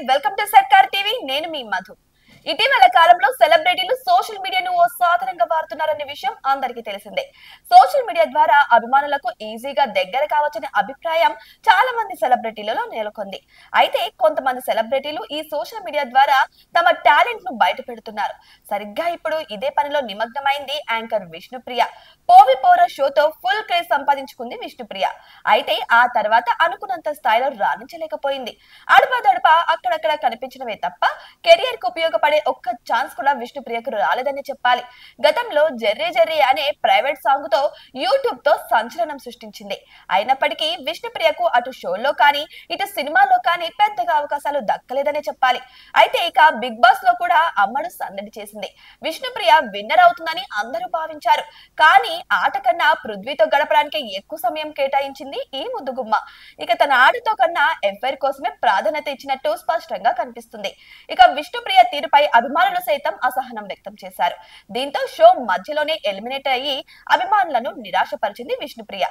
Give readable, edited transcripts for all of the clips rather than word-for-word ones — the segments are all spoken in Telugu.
వెల్కమ్ టు సర్కార్ టీవీ. నేను మీ మధు. ఇటీవల కాలంలో సెలబ్రిటీలు సోషల్ మీడియాను ఓ సాధనంగా వాడుతున్నారనే విషయం అందరికీ తెలిసిందే. సోషల్ మీడియా ద్వారా అభిమానులకు ఈజీగా దగ్గర కావచ్చనే అభిప్రాయం చాలా మంది సెలబ్రిటీలలో నెలకొంది. అయితే కొంతమంది సెలబ్రిటీలు ఈ సోషల్ మీడియా ద్వారా తమ టాలెంట్ ను బయట పెడుతున్నారు. సరిగ్గా ఇప్పుడు ఇదే పనిలో నిమగ్నమైంది యాంకర్ విష్ణుప్రియ. పోవి పోరా షోతో ఫుల్ క్రేజ్ సంపాదించుకుంది విష్ణుప్రియ. అయితే ఆ తర్వాత అనుకున్నంత స్థాయిలో రాణించలేకపోయింది. అడపా అక్కడక్కడ కనిపించడమే తప్ప కెరియర్ కు ఉపయోగపడే ఒక్క ఛాన్స్ కూడా విష్ణుప్రియకు రాలేదని చెప్పాలి. గతంలో జర్రీ జర్రీ అనే ప్రైవేట్ సాంగ్ తో యూట్యూబ్ తో సంచలనం సృష్టించింది. అయినప్పటికీ విష్ణుప్రియకు అటు షోలో కానీ ఇటు సినిమాలో కానీ పెద్దగా అవకాశాలు దక్కలేదనే చెప్పాలి. అయితే ఇక బిగ్ బాస్ లో కూడా అమ్మడు సందడి చేసింది. విష్ణుప్రియ విన్నర్ అవుతుందని అందరూ భావించారు. కానీ ఆట కన్నా పృథ్వీతో గడపడానికి ఎక్కువ సమయం కేటాయించింది ఈ ముద్దుగుమ్మ. ఇక తన ఆటతో కన్నా ఎఫ్ఐఆర్ కోసమే ప్రాధాన్యత ఇచ్చినట్టు స్పష్టంగా కనిపిస్తుంది. ఇక విష్ణుప్రియ తీరుపై అభిమానులు సైతం అసహనం వ్యక్తం చేశారు. దీంతో షో మధ్యలోనే ఎలిమినేట్ అయ్యి అభిమానులను నిరాశపరిచింది విష్ణుప్రియ.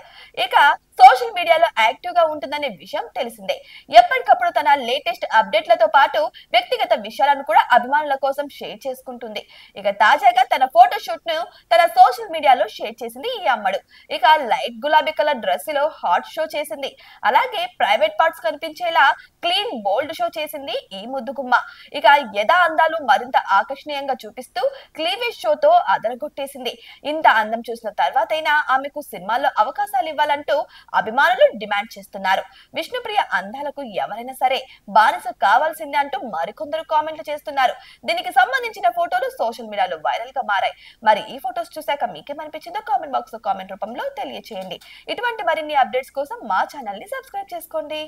ఇక సోషల్ మీడియాలో యాక్టివ్ గా ఉంటుందనే విషయం తెలిసిందే. ఎప్పటికప్పుడు తన లేటెస్ట్ అప్డేట్లతో పాటు వ్యక్తిగత విషయాలను కూడా అభిమానుల కోసం షేర్ చేసుకుంటుంది. ఇక తాజాగా తన ఫోటో షూట్ ను తన సోషల్ మీడియాలో షేర్ చేసింది ఈ అమ్మడు. ఇక లైట్ గులాబీ కలర్ డ్రెస్ లో హాట్ షో చేసింది. అలాగే ప్రైవేట్ పార్ట్స్ కనిపించేలా క్లీన్ బోల్డ్ షో చేసింది ఈ ముద్దుగుమ్మ. ఇక యథా అందాలు మరింత ఆకర్షణీయంగా చూపిస్తూ క్లీవేజ్ షోతో అదరగొట్టేసింది. ఇంత అందం చూసిన తర్వాతైనా ఆమెకు సినిమాల్లో అవకాశాలు ఇవ్వాలంటూ అభిమానులు డిమాండ్ చేస్తున్నారు. విష్ణుప్రియ అందాలకు ఎవరైనా సరే బానిస కావాల్సిందే అంటూ మరికొందరు కామెంట్లు చేస్తున్నారు. దీనికి సంబంధించిన ఫోటోలు సోషల్ మీడియాలో వైరల్ గా మారాయి. మరి ఈ ఫోటోస్ చూసాక మీకేమనిపించిందో కామెంట్ బాక్స్ లో కామెంట్ రూపంలో తెలియచేయండి. ఇటువంటి మరిన్ని అప్డేట్స్ కోసం మా ఛానల్ ని సబ్స్క్రైబ్ చేసుకోండి.